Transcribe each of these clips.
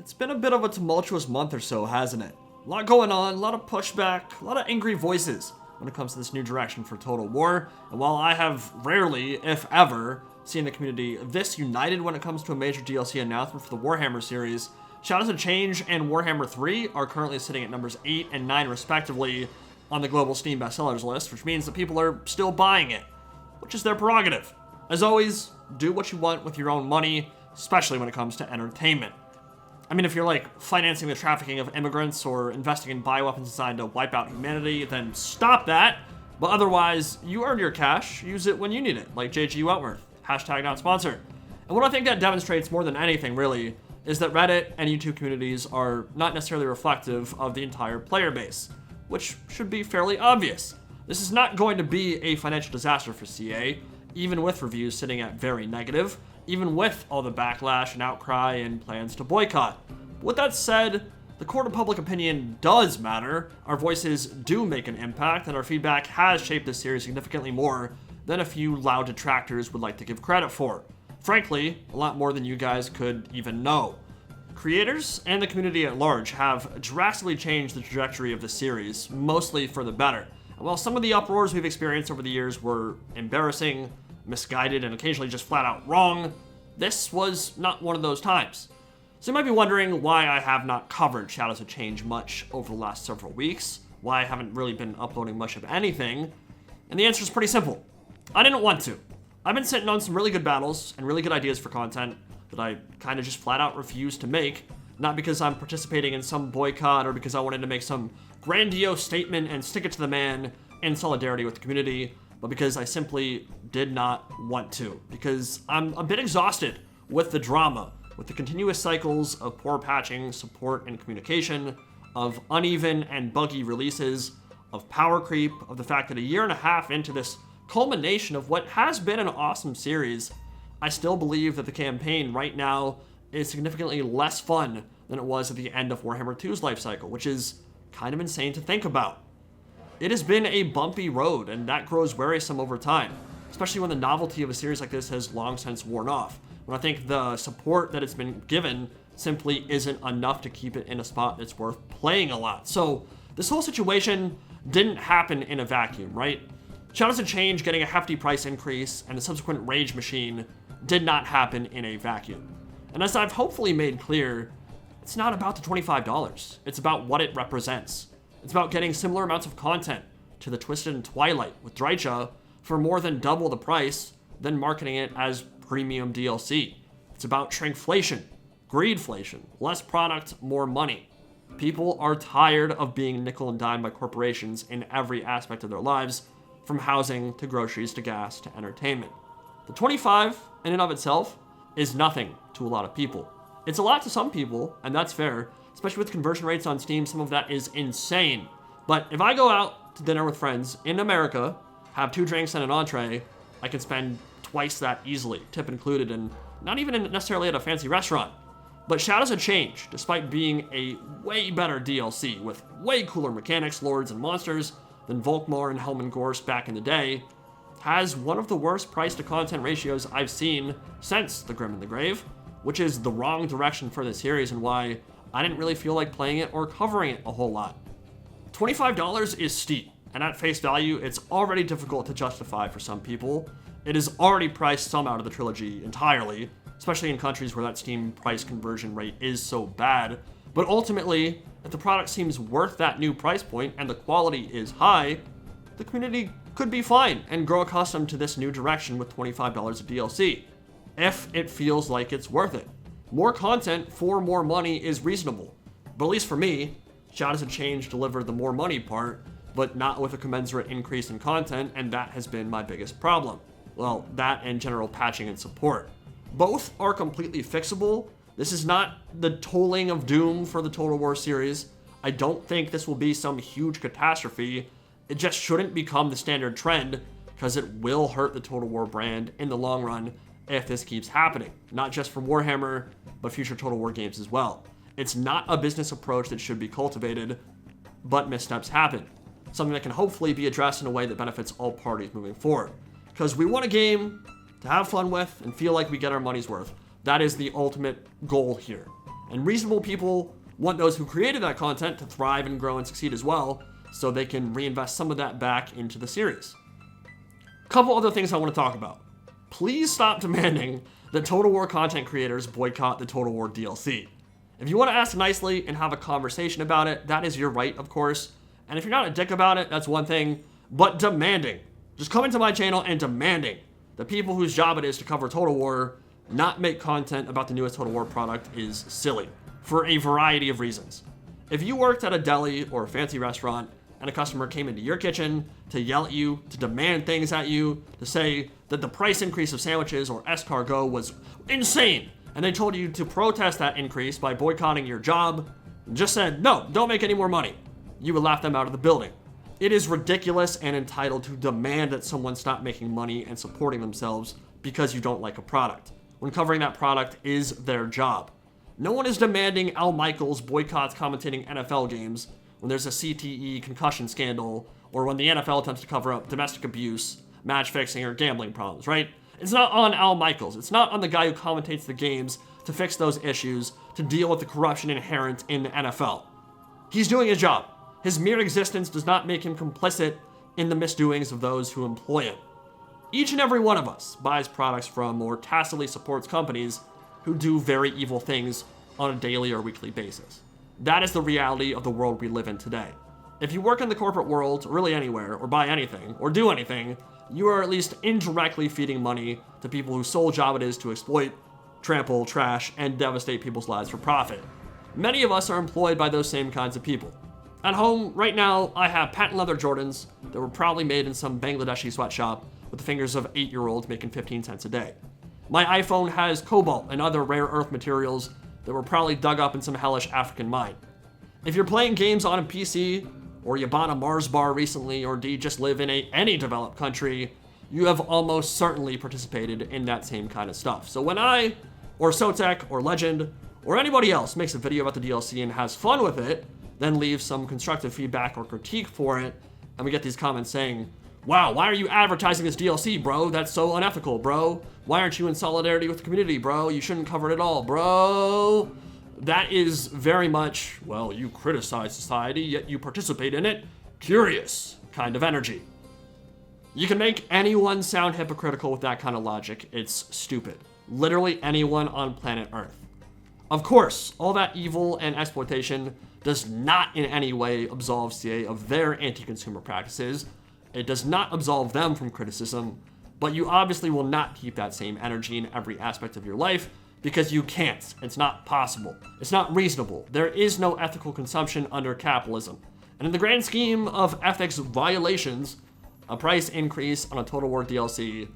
It's been a bit of a tumultuous month or so, hasn't it? A lot going on, a lot of pushback, a lot of angry voices when it comes to this new direction for Total War. And while I have rarely, if ever, seen the community this united when it comes to a major DLC announcement for the Warhammer series, Shadows of Change and Warhammer 3 are currently sitting at numbers 8 and 9 respectively on the global Steam bestsellers list, which means that people are still buying it, which is their prerogative. As always, do what you want with your own money, especially when it comes to entertainment. I mean, if you're like financing the trafficking of immigrants or investing in bioweapons designed to wipe out humanity, then stop that. But otherwise, you earn your cash, use it when you need it, like JG Wentworth, hashtag not sponsored. And what I think that demonstrates more than anything, really, is that Reddit and YouTube communities are not necessarily reflective of the entire player base, which should be fairly obvious. This is not going to be a financial disaster for CA, even with reviews sitting at very negative, even with all the backlash and outcry and plans to boycott. With that said, the court of public opinion does matter, our voices do make an impact, and our feedback has shaped this series significantly more than a few loud detractors would like to give credit for. Frankly, a lot more than you guys could even know. Creators and the community at large have drastically changed the trajectory of the series, mostly for the better. And while some of the uproars we've experienced over the years were embarrassing, misguided, and occasionally just flat out wrong, this was not one of those times. So you might be wondering why I have not covered Shadows of Change much over the last several weeks, why I haven't really been uploading much of anything, and the answer is pretty simple. I didn't want to. I've been sitting on some really good battles and really good ideas for content that I kind of just flat out refuse to make, not because I'm participating in some boycott or because I wanted to make some grandiose statement and stick it to the man in solidarity with the community, but because I simply did not want to. Because I'm a bit exhausted with the drama, with the continuous cycles of poor patching, support, and communication, of uneven and buggy releases, of power creep, of the fact that a year and a half into this culmination of what has been an awesome series, I still believe that the campaign right now is significantly less fun than it was at the end of Warhammer 2's life cycle, which is kind of insane to think about. It has been a bumpy road, and that grows wearisome over time, especially when the novelty of a series like this has long since worn off, when I think the support that it's been given simply isn't enough to keep it in a spot that's worth playing a lot. So this whole situation didn't happen in a vacuum, right? Shadows of Change getting a hefty price increase and the subsequent rage machine did not happen in a vacuum. And as I've hopefully made clear, it's not about the $25. It's about what it represents. It's about getting similar amounts of content to the Twisted and Twilight with Drycha for more than double the price, then marketing it as premium DLC. It's about shrinkflation, greedflation, less product, more money. People are tired of being nickel and dimed by corporations in every aspect of their lives, from housing to groceries to gas to entertainment. The 25 in and of itself is nothing to a lot of people. It's a lot to some people, and that's fair, especially with conversion rates on Steam. Some of that is insane. But if I go out to dinner with friends in America, have 2 drinks and an entree, I can spend twice that easily, tip included, and not even necessarily at a fancy restaurant. But Shadows of Change, despite being a way better DLC with way cooler mechanics, lords, and monsters than Volkmar and Helmengorst back in the day, has one of the worst price to content ratios I've seen since The Grim and the Grave, which is the wrong direction for the series and why I didn't really feel like playing it or covering it a whole lot. $25 is steep, and at face value, it's already difficult to justify for some people. It has already priced some out of the trilogy entirely, especially in countries where that Steam price conversion rate is so bad. But ultimately, if the product seems worth that new price point and the quality is high, the community could be fine and grow accustomed to this new direction with $25 of DLC, if it feels like it's worth it. More content for more money is reasonable, but at least for me, Shadows of Change delivered the more money part, but not with a commensurate increase in content, and that has been my biggest problem. Well, that and general patching and support. Both are completely fixable. This is not the tolling of doom for the Total War series. I don't think this will be some huge catastrophe. It just shouldn't become the standard trend, because it will hurt the Total War brand in the long run if this keeps happening. Not just for Warhammer, but future Total War games as well. It's not a business approach that should be cultivated, but missteps happen. Something that can hopefully be addressed in a way that benefits all parties moving forward. Because we want a game to have fun with and feel like we get our money's worth. That is the ultimate goal here. And reasonable people want those who created that content to thrive and grow and succeed as well, so they can reinvest some of that back into the series. A couple other things I want to talk about. Please stop demanding that Total War content creators boycott the Total War DLC. If you want to ask nicely and have a conversation about it, that is your right, of course. And if you're not a dick about it, that's one thing. But demanding, just coming to my channel and demanding the people whose job it is to cover Total War not make content about the newest Total War product is silly, for a variety of reasons. If you worked at a deli or a fancy restaurant and a customer came into your kitchen to yell at you, to demand things at you, to say that the price increase of sandwiches or escargot was insane, and they told you to protest that increase by boycotting your job, and just said, no, don't make any more money, you would laugh them out of the building. It is ridiculous and entitled to demand that someone stop making money and supporting themselves because you don't like a product, when covering that product is their job. No one is demanding Al Michaels boycotts commentating NFL games when there's a CTE concussion scandal, or when the NFL attempts to cover up domestic abuse, match fixing, or gambling problems, right? It's not on Al Michaels. It's not on the guy who commentates the games to fix those issues, to deal with the corruption inherent in the NFL. He's doing his job. His mere existence does not make him complicit in the misdoings of those who employ him. Each and every one of us buys products from or tacitly supports companies who do very evil things on a daily or weekly basis. That is the reality of the world we live in today. If you work in the corporate world, or really anywhere, or buy anything, or do anything, you are at least indirectly feeding money to people whose sole job it is to exploit, trample, trash, and devastate people's lives for profit. Many of us are employed by those same kinds of people. At home, right now, I have patent leather Jordans that were probably made in some Bangladeshi sweatshop with the fingers of 8-year-olds making 15 cents a day. My iPhone has cobalt and other rare earth materials that were probably dug up in some hellish African mine. If you're playing games on a PC, or you bought a Mars bar recently, or do you just live in any developed country, you have almost certainly participated in that same kind of stuff. So when I, or Sotek, or Legend, or anybody else makes a video about the DLC and has fun with it, then leaves some constructive feedback or critique for it, and we get these comments saying, wow, why are you advertising this DLC, bro? That's so unethical, bro. Why aren't you in solidarity with the community, bro? You shouldn't cover it at all, bro. That is very much, well, you criticize society, yet you participate in it. Curious kind of energy. You can make anyone sound hypocritical with that kind of logic. It's stupid. Literally anyone on planet Earth. Of course, all that evil and exploitation does not in any way absolve CA of their anti-consumer practices. It does not absolve them from criticism, but you obviously will not keep that same energy in every aspect of your life because you can't. It's not possible. It's not reasonable. There is no ethical consumption under capitalism. And in the grand scheme of ethics violations, a price increase on a Total War DLC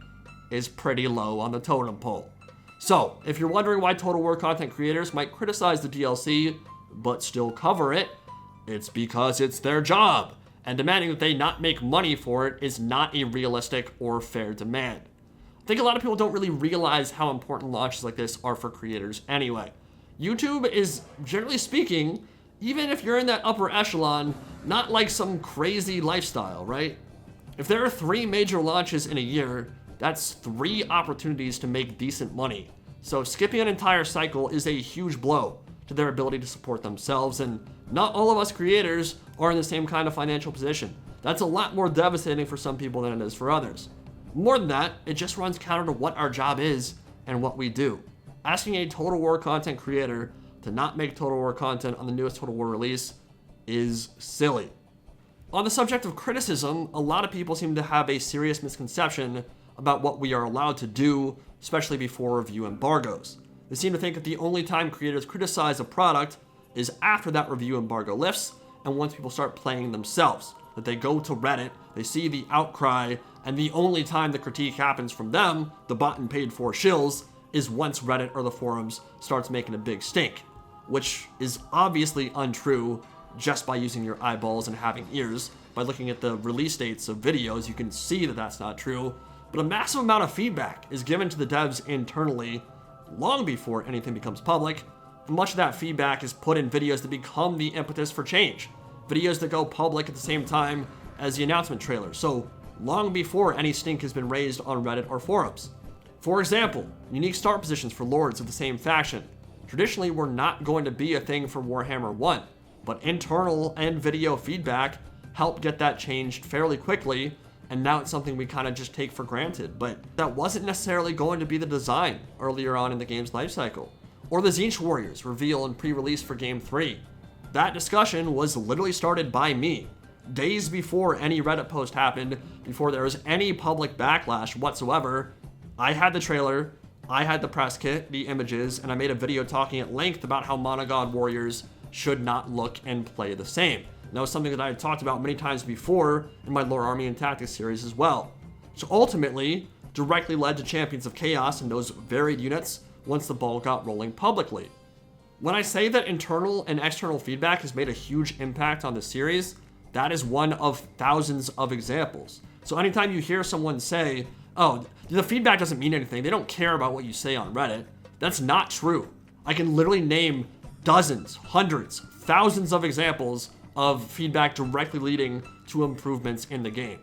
is pretty low on the totem pole. So, if you're wondering why Total War content creators might criticize the DLC, but still cover it, it's because it's their job. And demanding that they not make money for it is not a realistic or fair demand. I think a lot of people don't really realize how important launches like this are for creators anyway. YouTube is, generally speaking, even if you're in that upper echelon, not like some crazy lifestyle, right? If there are 3 major launches in a year, that's 3 opportunities to make decent money. So skipping an entire cycle is a huge blow to their ability to support themselves, and not all of us creators are in the same kind of financial position. That's a lot more devastating for some people than it is for others. More than that, it just runs counter to what our job is and what we do. Asking a Total War content creator to not make Total War content on the newest Total War release is silly. On the subject of criticism, a lot of people seem to have a serious misconception about what we are allowed to do, especially before review embargoes. They seem to think that the only time creators criticize a product is after that review embargo lifts and once people start playing themselves. That they go to Reddit, they see the outcry, and the only time the critique happens from them, the bought and paid for shills, is once Reddit or the forums starts making a big stink, which is obviously untrue just by using your eyeballs and having ears. By looking at the release dates of videos, you can see that that's not true, but a massive amount of feedback is given to the devs internally long before anything becomes public, and much of that feedback is put in videos that become the impetus for change. Videos that go public at the same time as the announcement trailer, so long before any stink has been raised on Reddit or forums. For example, unique start positions for lords of the same faction, traditionally were not going to be a thing for Warhammer 1, but internal and video feedback helped get that changed fairly quickly, and now it's something we kind of just take for granted. But that wasn't necessarily going to be the design earlier on in the game's lifecycle, or the Tzeentch Warriors reveal and pre-release for Game 3. That discussion was literally started by me, days before any Reddit post happened, before there was any public backlash whatsoever. I had the trailer, I had the press kit, the images, and I made a video talking at length about how Monogod Warriors should not look and play the same. And that was something that I had talked about many times before in my Lore Army and Tactics series as well. So ultimately, directly led to Champions of Chaos and those varied units once the ball got rolling publicly. When I say that internal and external feedback has made a huge impact on the series, that is one of thousands of examples. So anytime you hear someone say, oh, the feedback doesn't mean anything, they don't care about what you say on Reddit, that's not true. I can literally name dozens, hundreds, thousands of examples of feedback directly leading to improvements in the game.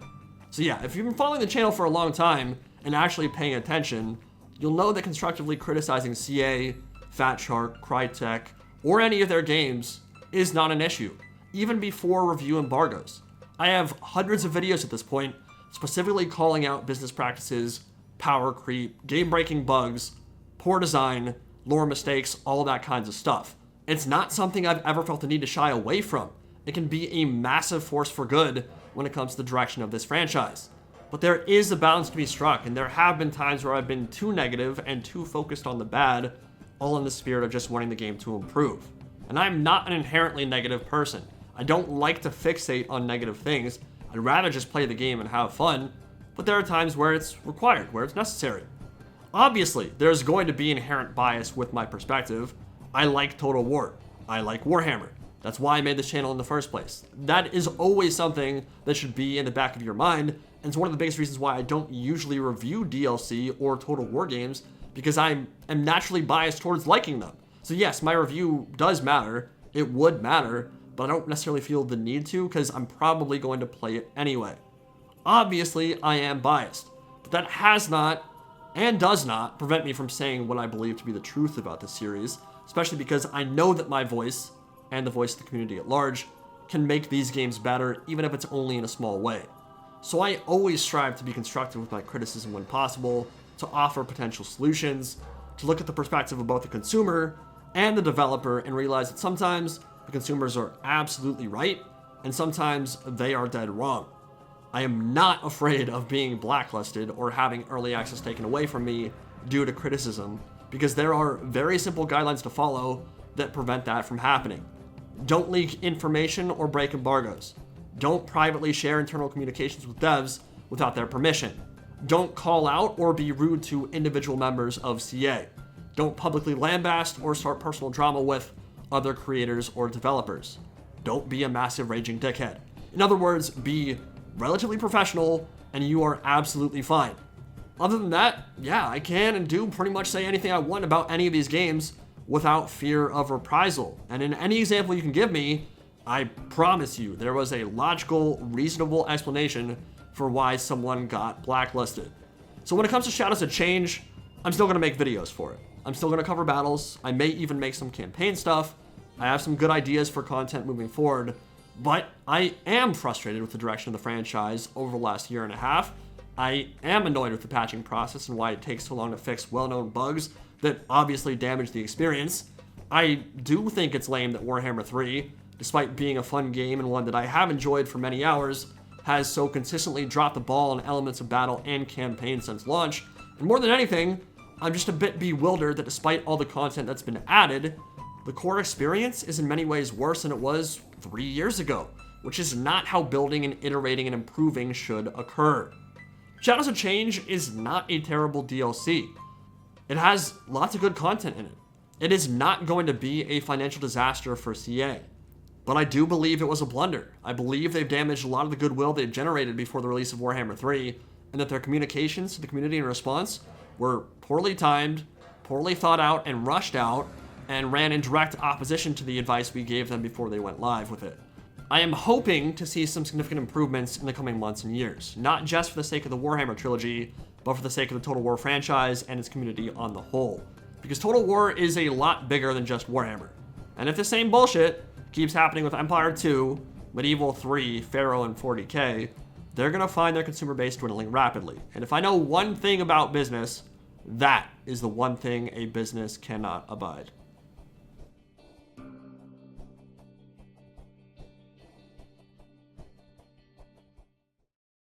So yeah, if you've been following the channel for a long time and actually paying attention, you'll know that constructively criticizing CA, Fat Shark, Crytek, or any of their games is not an issue, even before review embargoes. I have hundreds of videos at this point specifically calling out business practices, power creep, game-breaking bugs, poor design, lore mistakes, all that kinds of stuff. It's not something I've ever felt the need to shy away from. It can be a massive force for good when it comes to the direction of this franchise. But there is a balance to be struck, and there have been times where I've been too negative and too focused on the bad, all in the spirit of just wanting the game to improve. And I'm not an inherently negative person. I don't like to fixate on negative things. I'd rather just play the game and have fun, but there are times where it's required, where it's necessary. Obviously, there's going to be inherent bias with my perspective. I like Total War. I like Warhammer. That's why I made this channel in the first place. That is always something that should be in the back of your mind, and it's one of the biggest reasons why I don't usually review DLC or Total War games, because I am naturally biased towards liking them. So yes, my review does matter. It would matter, but I don't necessarily feel the need to, because I'm probably going to play it anyway. Obviously, I am biased, but that has not and does not prevent me from saying what I believe to be the truth about the series, especially because I know that my voice, and the voice of the community at large, can make these games better, even if it's only in a small way. So I always strive to be constructive with my criticism when possible, to offer potential solutions, to look at the perspective of both the consumer and the developer and realize that sometimes the consumers are absolutely right, and sometimes they are dead wrong. I am not afraid of being blacklisted or having early access taken away from me due to criticism, because there are very simple guidelines to follow that prevent that from happening. Don't leak information or break embargoes. Don't privately share internal communications with devs without their permission. Don't call out or be rude to individual members of CA. Don't publicly lambaste or start personal drama with other creators or developers. Don't be a massive raging dickhead. In other words, be relatively professional and you are absolutely fine. Other than that, yeah, I can and do pretty much say anything I want about any of these games without fear of reprisal. And in any example you can give me, I promise you there was a logical, reasonable explanation for why someone got blacklisted. So when it comes to Shadows of Change, I'm still going to make videos for it. I'm still going to cover battles. I may even make some campaign stuff. I have some good ideas for content moving forward, but I am frustrated with the direction of the franchise over the last year and a half. I am annoyed with the patching process and why it takes so long to fix well-known bugs that obviously damage the experience. I do think it's lame that Warhammer 3, despite being a fun game and one that I have enjoyed for many hours, has so consistently dropped the ball on elements of battle and campaign since launch. And more than anything, I'm just a bit bewildered that despite all the content that's been added, the core experience is in many ways worse than it was 3 years ago, which is not how building and iterating and improving should occur. Shadows of Change is not a terrible DLC. It has lots of good content in it. It is not going to be a financial disaster for CA. But I do believe it was a blunder. I believe they've damaged a lot of the goodwill they've generated before the release of Warhammer 3, and that their communications to the community in response were poorly timed, poorly thought out, and rushed out, and ran in direct opposition to the advice we gave them before they went live with it. I am hoping to see some significant improvements in the coming months and years, not just for the sake of the Warhammer trilogy, but for the sake of the Total War franchise and its community on the whole. Because Total War is a lot bigger than just Warhammer. And if the same bullshit keeps happening with Empire 2, Medieval 3, Pharaoh, and 40k, they're gonna find their consumer base dwindling rapidly. And if I know one thing about business, that is the one thing a business cannot abide.